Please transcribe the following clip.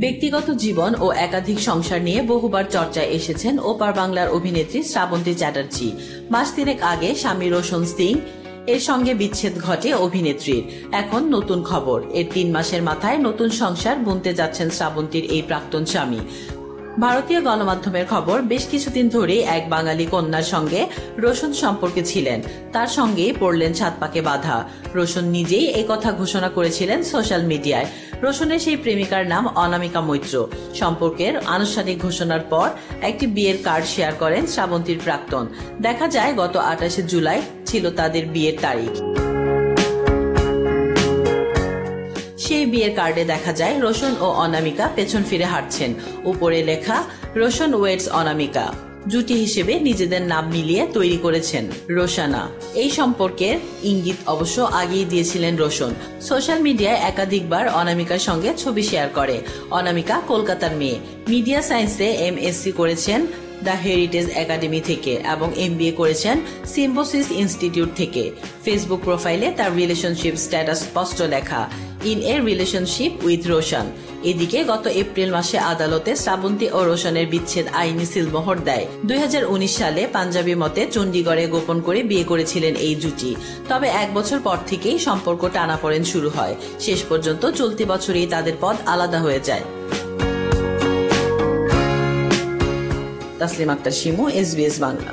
ব্যক্তিগত জীবন ও একাধিক সংসার নিয়ে বহুবার চর্চায় এসেছেন ওপার বাংলার অভিনেত্রী শ্রাবন্তী চ্যাটার্জি। মাস তিনেক আগে স্বামী রোশন সিং এর সঙ্গে বিচ্ছেদ ঘটে অভিনেত্রীর। এখন নতুন খবর, এর 3 মাসের মাথায় নতুন সংসার বুনতে যাচ্ছেন শ্রাবন্তীর এই প্রাক্তন স্বামী। ভারতীয় গণমাধ্যমের খবর, বেশ কিছুদিন ধরেই এক বাঙালি কন্যার সঙ্গে রোশন সম্পর্কে ছিলেন। তার সঙ্গেই পড়লেন 7 পাকে বাঁধা। রোশন নিজেই এই কথা ঘোষণা করেছিলেন সোশ্যাল মিডিয়ায়। রোশনের সেই প্রেমিকার নাম অনামিকা মৈত্র। সম্পর্কের আনুষ্ঠানিক ঘোষণার পর একটি বিয়ের কার্ড শেয়ার করেন শ্রাবন্তীর প্রাক্তন। দেখা যায় গত 28 জুলাই ছিল তাদের বিয়ের তারিখ। সেই বিয়ের কার্ডে দেখা যায় রোশন ও অনামিকা পেছন ফিরে হাঁটছেন। উপরে লেখা রোশন ওয়েডস অনামিকা। জুটি হিসেবে নিজেদের নাম মিলিয়ে তৈরি করেছেন রোশানা। এই সম্পর্কের ইঙ্গিত অবশ্য আগেই দিয়েছিলেন রোশন। সোশ্যাল মিডিয়ায় একাধিকবার অনামিকার সঙ্গে ছবি শেয়ার করে। অনামিকা কলকাতার মেয়ে। মিডিয়া সায়েন্সে MSc করেছেন দ্য হেরিটেজ একাডেমি থেকে এবং MBA করেছেন সিম্বোসিস ইনস্টিটিউট থেকে। ফেসবুক প্রোফাইলে তার রিলেশনশিপ স্ট্যাটাস স্পষ্ট লেখা, in a relationship with Roshan. এদিকে গত এপ্রিল মাসে আদালতে শ্রাবন্তী ও রোশনের বিচ্ছেদ আইনি সিলমোহর দেয়। 2019 সালে পাঞ্জাবি মতে চণ্ডীগড়ে গোপন করে বিয়ে করেছিলেন এই জুটি। তবে 1 বছর পর থেকেই সম্পর্ক টানাপোড়েন শুরু হয়। শেষ পর্যন্ত চলতি বছরেই তাদের পথ আলাদা হয়ে যায়। তাসলিম আক্তার শিমু, SBS বাংলা।